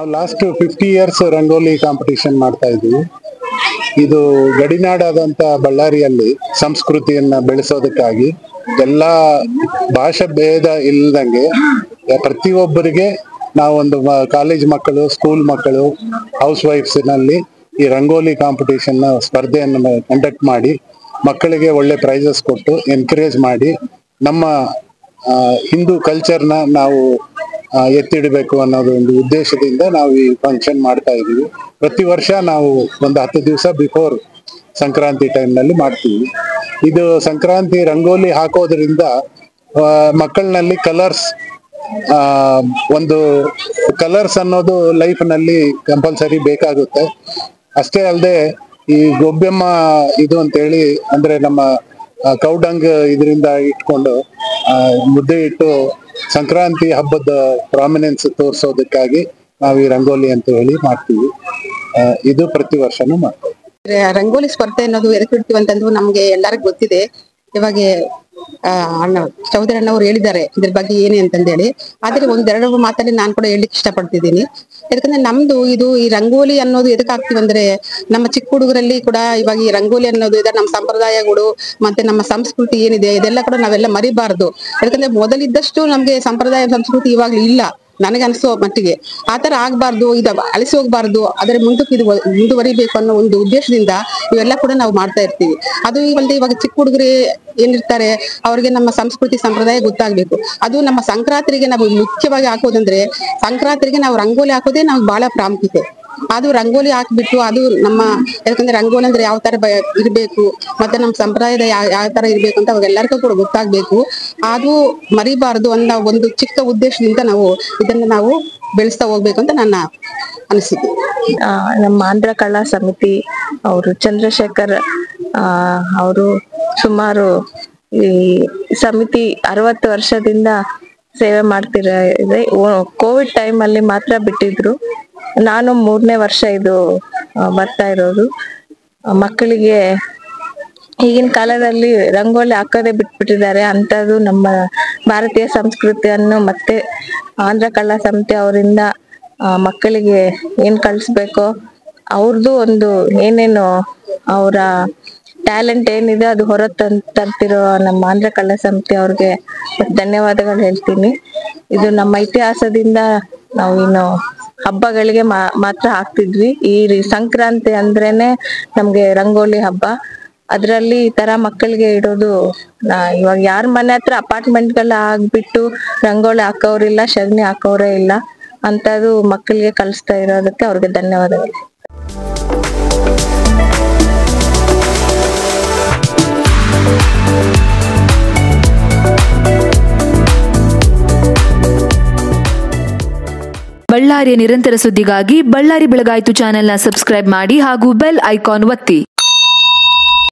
ನಾವು last 50 years rangoli competition ಮಾಡ್ತಾ ಇದ್ವಿ. ಇದು ಗಡಿನಾಡಾದಂತ ಬಳ್ಳಾರಿಯಲ್ಲಿ ಸಂಸ್ಕೃತಿಯನ್ನ ಬೆಳೆಸೋದಕ್ಕಾಗಿ ಎಲ್ಲಾ ಭಾಷೆ ಭೇದ ಇಲ್ಲದಂಗೆ ಪ್ರತಿಯೊಬ್ಬರಿಗೆ ನಾವೊಂದು ಕಾಲೇಜ್ ಮಕ್ಕಳು, ಸ್ಕೂಲ್ ಮಕ್ಕಳು, ಹೌಸ್ ವೈಫ್ಸ್ ನಲ್ಲಿ ಈ ರಂಗೋಲಿ ಕಾಂಪಿಟಿಷನ್ ಸ್ಪರ್ಧೆಯನ್ನು ಕಂಡಕ್ಟ್ ಮಾಡಿ ಮಕ್ಕಳಿಗೆ ಒಳ್ಳೆ ಪ್ರೈಸಸ್ ಕೊಟ್ಟು ಎನ್ಕರೇಜ್ ಮಾಡಿ ನಮ್ಮ ಹಿಂದೂ ಕಲ್ಚರ್ನ ನಾವು ಎತ್ತಿಡಬೇಕು ಅನ್ನೋದು ಒಂದು ಉದ್ದೇಶದಿಂದ ನಾವು ಈ ಫಂಕ್ಷನ್ ಮಾಡ್ತಾ ಇದೀವಿ. ಪ್ರತಿ ವರ್ಷ ನಾವು ಒಂದು 10 ದಿವಸ ಬಿಫೋರ್ ಸಂಕ್ರಾಂತಿ ಟೈಮ್ ನಲ್ಲಿ ಮಾಡ್ತೀವಿ. ಇದು ಸಂಕ್ರಾಂತಿ ರಂಗೋಲಿ ಹಾಕೋದ್ರಿಂದ ಮಕ್ಕಳಲ್ಲಿ ಕಲರ್ಸ್ ಒಂದು ಕಲರ್ಸ್ ಅನ್ನೋದು ಲೈಫ್ ನಲ್ಲಿ ಕಂಪಲ್ಸರಿ ಬೇಕಾಗುತ್ತೆ. ಅಷ್ಟೇ ಅಲ್ಲದೆ ಈ ಗೊಬ್ಬೆಮ್ಮ ಇದು ಅಂತೇಳಿ ಅಂದ್ರೆ ನಮ್ಮ ಕೌಡಂಗ್ ಇದರಿಂದ ಇಟ್ಕೊಂಡು ಮುದ್ದೆ ಇಟ್ಟು ಸಂಕ್ರಾಂತಿ ಹಬ್ಬದ ಪ್ರಾಮಿನೆನ್ಸ್ ತೋರಿಸೋದಕ್ಕಾಗಿ ನಾವು ಈ ರಂಗೋಲಿ ಅಂತ ಹೇಳಿ ಮಾಡ್ತೀವಿ. ಇದು ಪ್ರತಿ ವರ್ಷನೂ ಮಾಡ್ತೀವಿ. ರಂಗೋಲಿ ಸ್ಪರ್ಧೆ ಅನ್ನೋದು ಎದಕ್ಕೆ ಇಡ್ತೀವಿ ಅಂತಂದು ನಮ್ಗೆ ಎಲ್ಲರಿಗೂ ಗೊತ್ತಿದೆ. ಇವಾಗ ಅಣ್ಣ ಚೌಧರಿ ಅಣ್ಣವ್ರು ಹೇಳಿದ್ದಾರೆ ಇದ್ರ ಬಗ್ಗೆ ಏನೇ ಅಂತಂದೇಳಿ. ಆದ್ರೆ ಒಂದೆರಡು ಮಾತಲ್ಲಿ ನಾನು ಕೂಡ ಹೇಳಲಿಕ್ಕೆ ಇಷ್ಟಪಡ್ತಿದ್ದೀನಿ. ಯಾಕಂದ್ರೆ ನಮ್ದು ಇದು ಈ ರಂಗೋಲಿ ಅನ್ನೋದು ಎದಕ್ ಹಾಕ್ತಿವಿ ಅಂದ್ರೆ ನಮ್ಮ ಚಿಕ್ಕ ಹುಡುಗರಲ್ಲಿ ಕೂಡ ಇವಾಗ ಈ ರಂಗೋಲಿ ಅನ್ನೋದು ಇದೆ. ನಮ್ಮ ಸಂಪ್ರದಾಯಗಳು ಮತ್ತೆ ನಮ್ಮ ಸಂಸ್ಕೃತಿ ಏನಿದೆ ಇದೆಲ್ಲ ಕೂಡ ನಾವೆಲ್ಲ ಮರಿಬಾರ್ದು. ಯಾಕಂದ್ರೆ ಮೊದಲಿದ್ದಷ್ಟು ನಮ್ಗೆ ಸಂಪ್ರದಾಯ ಸಂಸ್ಕೃತಿ ಇವಾಗ್ಲೂ ಇಲ್ಲ ನನಗೆ ಅನಿಸೋ ಮಟ್ಟಿಗೆ. ಆತರ ಆಗ್ಬಾರ್ದು, ಇದು ಅಳಿಸಿ ಹೋಗ್ಬಾರ್ದು, ಅದ್ರ ಮುಂದಕ್ಕೆ ಇದು ಮುಂದುವರಿಬೇಕು ಅನ್ನೋ ಒಂದು ಉದ್ದೇಶದಿಂದ ಇವೆಲ್ಲ ಕೂಡ ನಾವು ಮಾಡ್ತಾ ಇರ್ತೀವಿ. ಅದು ಇವಾಗ ಚಿಕ್ಕ ಹುಡುಗರು ಏನಿರ್ತಾರೆ ಅವ್ರಿಗೆ ನಮ್ಮ ಸಂಸ್ಕೃತಿ ಸಂಪ್ರದಾಯ ಗೊತ್ತಾಗ್ಬೇಕು. ಅದು ನಮ್ಮ ಸಂಕ್ರಾಂತಿಗೆ ನಾವು ಮುಖ್ಯವಾಗಿ ಹಾಕೋದಂದ್ರೆ ಸಂಕ್ರಾಂತಿಗೆ ನಾವು ರಂಗೋಲಿ ಹಾಕೋದೇ ನಾವು ಬಹಳ ಪ್ರಾಮುಖ್ಯತೆ. ಅದು ರಂಗೋಲಿ ಹಾಕ್ಬಿಟ್ಟು ಅದು ನಮ್ಮ ಯಾಕಂದ್ರೆ ರಂಗೋಲಿ ಅಂದ್ರೆ ಯಾವ ತರ ಇರ್ಬೇಕು ಮತ್ತೆ ನಮ್ಮ ಸಂಪ್ರದಾಯದ ಯಾವ ತರ ಇರ್ಬೇಕು ಅಂತ ಅವಾಗೆಲ್ಲರಿಗೂ ಕೂಡ ಗೊತ್ತಾಗ್ಬೇಕು. ಅದು ಮರಿಬಾರ್ದು ಅನ್ನೋ ಒಂದು ಚಿಕ್ಕ ಉದ್ದೇಶದಿಂದ ನಾವು ಇದನ್ನ ನಾವು ಬೆಳೆಸ್ತಾ ಹೋಗ್ಬೇಕು ಅಂತ ನನ್ನ ಅನಿಸಿಕೆ. ನಮ್ಮ ಆಂಧ್ರ ಕಲಾ ಸಮಿತಿ ಅವರು ಚಂದ್ರಶೇಖರ್ ಅವರು ಸುಮಾರು ಈ ಸಮಿತಿ 60 ವರ್ಷದಿಂದ ಸೇವೆ ಮಾಡ್ತಿರ. ಕೋವಿಡ್ ಟೈಮ್ ಅಲ್ಲಿ ಮಾತ್ರ ಬಿಟ್ಟಿದ್ರು. ನಾನು 3ನೇ ವರ್ಷ ಇದು ಬರ್ತಾ ಇರೋದು. ಮಕ್ಕಳಿಗೆ ಈಗಿನ ಕಾಲದಲ್ಲಿ ರಂಗೋಲಿ ಹಾಕೋದೇ ಬಿಟ್ಬಿಟ್ಟಿದ್ದಾರೆ. ಅಂತದ್ದು ನಮ್ಮ ಭಾರತೀಯ ಸಂಸ್ಕೃತಿಯನ್ನು ಮತ್ತೆ ಆಂಧ್ರ ಕಲಾ ಸಮಿತಿ ಅವರಿಂದ ಮಕ್ಕಳಿಗೆ ಏನ್ ಕಳಿಸ್ಬೇಕೋ ಅವ್ರದ್ದು ಒಂದು ಏನೇನು ಅವರ ಟ್ಯಾಲೆಂಟ್ ಏನಿದೆ ಅದು ಹೊರ ತರ್ತಿರೋ ನಮ್ಮ ಆಂಧ್ರ ಕಲಾ ಸಮಿತಿ ಅವ್ರಿಗೆ ಧನ್ಯವಾದಗಳು ಹೇಳ್ತೀನಿ. ಇದು ನಮ್ಮ ಇತಿಹಾಸದಿಂದ ನಾವು ಇನ್ನು ಹಬ್ಬಗಳಿಗೆ ಮಾತ್ರ ಹಾಕ್ತಿದ್ವಿ. ಈ ಸಂಕ್ರಾಂತಿ ಅಂದ್ರೇನೆ ನಮ್ಗೆ ರಂಗೋಲಿ ಹಬ್ಬ. ಅದ್ರಲ್ಲಿ ಈ ತರ ಮಕ್ಕಳಿಗೆ ಇಡೋದು ಇವಾಗ ಯಾರ ಮನೆ ಹತ್ರ ಅಪಾರ್ಟ್ಮೆಂಟ್ಗಳ ಆಗ್ಬಿಟ್ಟು ರಂಗೋಲಿ ಹಾಕೋರಿಲ್ಲ, ಶಗಣಿ ಹಾಕೋರೇ ಇಲ್ಲ. ಅಂತದ್ದು ಮಕ್ಕಳಿಗೆ ಕಲಿಸ್ತಾ ಇರೋದಕ್ಕೆ ಅವ್ರಿಗೆ ಧನ್ಯವಾದಗಳು. ಬಳ್ಳಾರಿಯ ನಿರಂತರ ಸುದ್ದಿಗಾಗಿ ಬಳ್ಳಾರಿ ಬೆಳಗಾಯಿತು ಚಾನೆಲ್ನ ಸಬ್ಸ್ಕ್ರೈಬ್ ಮಾಡಿ ಹಾಗೂ ಬೆಲ್ ಐಕಾನ್ ಒತ್ತಿ.